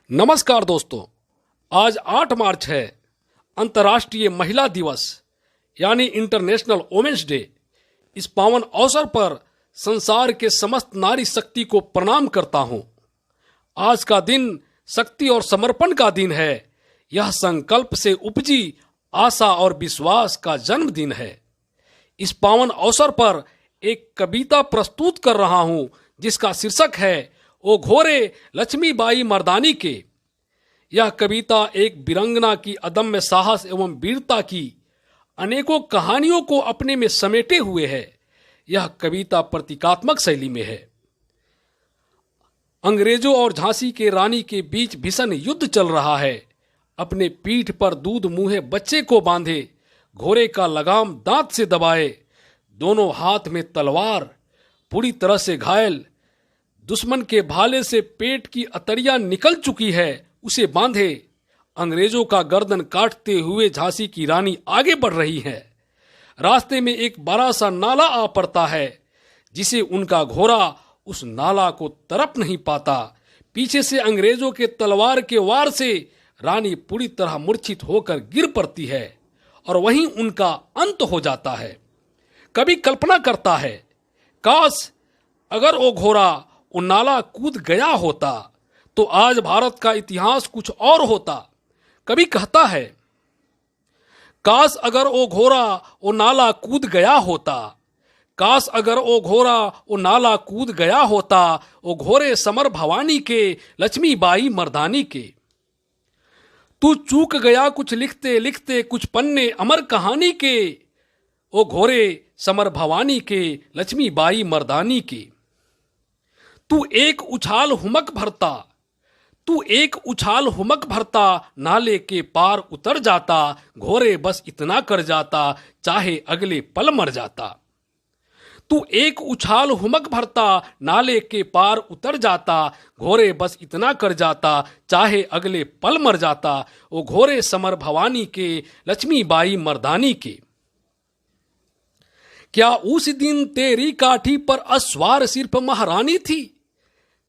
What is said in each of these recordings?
नमस्कार दोस्तों, आज 8 मार्च है अंतर्राष्ट्रीय महिला दिवस यानी इंटरनेशनल वुमेन्स डे। इस पावन अवसर पर संसार के समस्त नारी शक्ति को प्रणाम करता हूं। आज का दिन शक्ति और समर्पण का दिन है। यह संकल्प से उपजी आशा और विश्वास का जन्मदिन है। इस पावन अवसर पर एक कविता प्रस्तुत कर रहा हूं जिसका शीर्षक है ओ घोरे लक्ष्मीबाई मर्दानी के। यह कविता एक वीरांगना की अदम्य साहस एवं वीरता की अनेकों कहानियों को अपने में समेटे हुए है। यह कविता प्रतीकात्मक शैली में है। अंग्रेजों और झांसी के रानी के बीच भीषण युद्ध चल रहा है। अपने पीठ पर दूध मुंहे बच्चे को बांधे, घोड़े का लगाम दांत से दबाए, दोनों हाथ में तलवार, पूरी तरह से घायल, दुश्मन के भाले से पेट की अतरिया निकल चुकी है, उसे बांधे। अंग्रेजों का गर्दन काटते हुए झांसी की रानी आगे बढ़ रही है। रास्ते में एक बड़ा सा नाला आ पड़ता है जिसे उनका घोड़ा उस नाला को तरप नहीं पाता। पीछे से अंग्रेजों के तलवार के वार से रानी पूरी तरह मूर्छित होकर गिर पड़ती है और वहीं उनका अंत हो जाता है। कभी कल्पना करता है, काश अगर वो घोड़ा वो नाला कूद गया होता तो आज भारत का इतिहास कुछ और होता। कभी कहता है, काश अगर वो घोड़ा वो नाला कूद गया होता, काश अगर वो घोड़ा वो नाला कूद गया होता, वो घोड़े समर भवानी के, लक्ष्मीबाई मर्दानी के। तू चूक गया कुछ लिखते लिखते कुछ पन्ने अमर कहानी के, वो घोड़े समर भवानी के, लक्ष्मीबाई मर्दानी के। तू एक उछाल हुमक भरता, तू एक उछाल हुमक भरता, नाले के पार उतर जाता, घोड़े बस इतना कर जाता, चाहे अगले पल मर जाता। तू एक उछाल हुमक भरता, नाले के पार उतर जाता, घोड़े बस इतना कर जाता, चाहे अगले पल मर जाता, वो घोड़े समर भवानी के, लक्ष्मीबाई मर्दानी के। क्या उस दिन तेरी काठी पर अस्वार सिर्फ महारानी थी?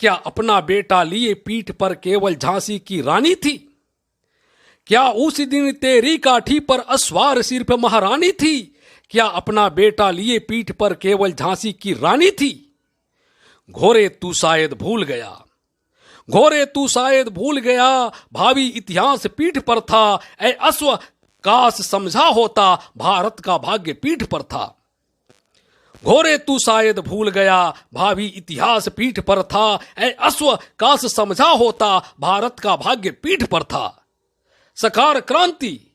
क्या अपना बेटा लिए पीठ पर केवल झांसी की रानी थी? क्या उस दिन तेरी काठी पर अस्वार सिर्फ महारानी थी? क्या अपना बेटा लिए पीठ पर केवल झांसी की रानी थी? घोड़े तू शायद भूल गया, घोड़े तू शायद भूल गया, भावी इतिहास पीठ पर था। ऐ अश्व काश समझा होता, भारत का भाग्य पीठ पर था। घोड़े तू शायद भूल गया, भावी इतिहास पीठ पर था। ऐ अश्व काश समझा होता, भारत का भाग्य पीठ पर था। सकार क्रांति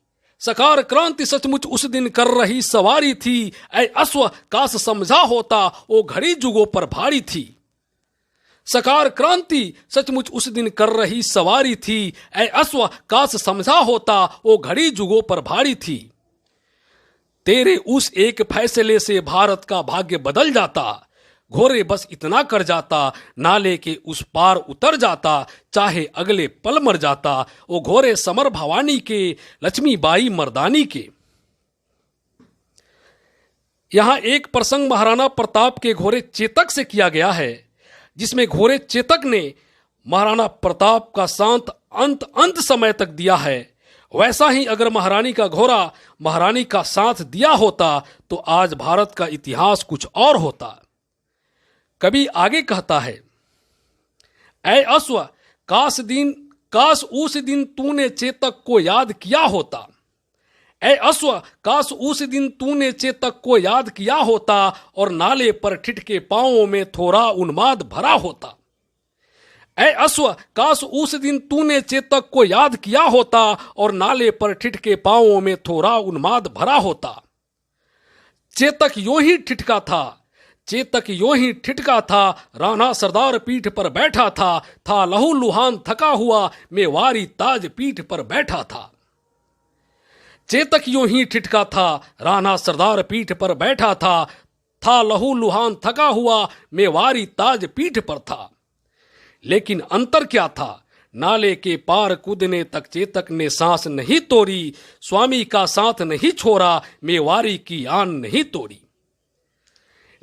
सचमुच उस दिन कर रही सवारी थी। ऐ अश्व काश समझा होता, वो घड़ी जुगों पर भारी थी। सकार क्रांति सचमुच उस दिन कर रही सवारी थी। ऐ अश्व काश समझा होता, वो घड़ी जुगों पर भारी थी। तेरे उस एक फैसले से भारत का भाग्य बदल जाता, घोड़े बस इतना कर जाता, नाले के उस पार उतर जाता, चाहे अगले पल मर जाता, वो घोड़े समर भवानी के, लक्ष्मीबाई मर्दानी के। यहां एक प्रसंग महाराणा प्रताप के घोड़े चेतक से किया गया है, जिसमें घोड़े चेतक ने महाराणा प्रताप का शांत अंत समय तक दिया है। वैसा ही अगर महारानी का घोड़ा महारानी का साथ दिया होता तो आज भारत का इतिहास कुछ और होता। कभी आगे कहता है, ऐ अश्व काश उस दिन तूने चेतक को याद किया होता। ऐ अश्व काश उस दिन तूने चेतक को याद किया होता, और नाले पर ठिठके पांवों में थोड़ा उन्माद भरा होता। ऐ अश्व काश उस दिन तूने चेतक को याद किया होता, और नाले पर ठिठके पांवों में थोड़ा उन्माद भरा होता। चेतक यों ही ठिठका था, चेतक यों ही ठिठका था, राणा सरदार पीठ पर बैठा था लहू लुहान थका हुआ, मेवारी ताज पीठ पर बैठा था। चेतक यों ही ठिठका था, राणा सरदार पीठ पर बैठा था लहू लुहान थका हुआ, मेवारी ताज पीठ पर था। लेकिन अंतर क्या था? नाले के पार कूदने तक चेतक ने सांस नहीं तोड़ी, स्वामी का साथ नहीं छोड़ा, मेवारी की आन नहीं तोड़ी।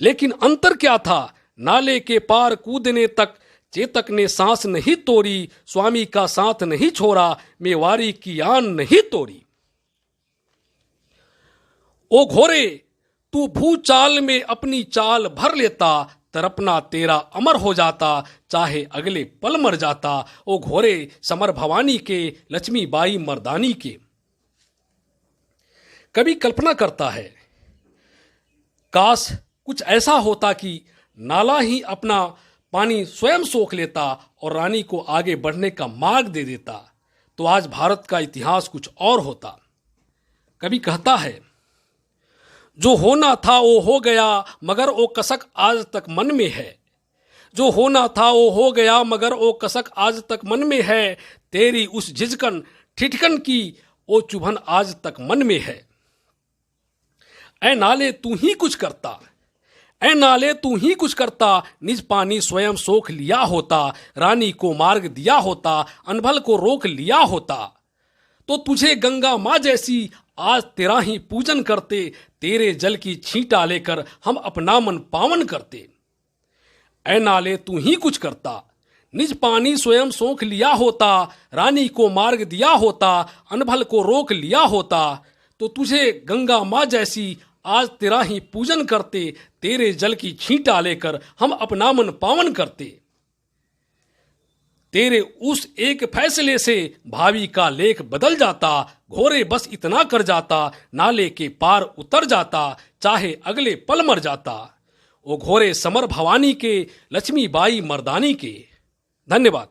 लेकिन अंतर क्या था? नाले के पार कूदने तक चेतक ने सांस नहीं तोड़ी, स्वामी का साथ नहीं छोड़ा, मेवारी की आन नहीं तोड़ी। ओ घोरे तू भूचाल में अपनी चाल भर लेता, तरपना तेरा अमर हो जाता, चाहे अगले पल मर जाता। ओ घोरे समर भवानी के, लक्ष्मीबाई मर्दानी के। कभी कल्पना करता है, काश कुछ ऐसा होता कि नाला ही अपना पानी स्वयं सोख लेता और रानी को आगे बढ़ने का मार्ग दे देता, तो आज भारत का इतिहास कुछ और होता। कभी कहता है, जो होना था वो हो गया, मगर वो कसक आज तक मन में है। जो होना था वो हो गया, मगर वो कसक आज तक मन में है। तेरी उस झिझकन ठिठकन की वो चुभन आज तक मन में है। ऐ नाले तू ही कुछ करता, ऐ नाले तू ही कुछ करता, निज पानी स्वयं सोख लिया होता, रानी को मार्ग दिया होता, अनभल को रोक लिया होता, तो तुझे गंगा माँ जैसी आज तेरा ही पूजन करते, तेरे जल की छींटा लेकर हम अपना मन पावन करते। ऐ नाले तू ही कुछ करता, निज पानी स्वयं सोख लिया होता, रानी को मार्ग दिया होता, अनभल को रोक लिया होता, तो तुझे गंगा माँ जैसी आज तेरा ही पूजन करते, तेरे जल की छींटा लेकर हम अपना मन पावन करते। तेरे उस एक फैसले से भावी का लेख बदल जाता, घोरे बस इतना कर जाता, नाले के पार उतर जाता, चाहे अगले पल मर जाता। ओ घोरे समर भवानी के, लक्ष्मीबाई मर्दानी के। धन्यवाद।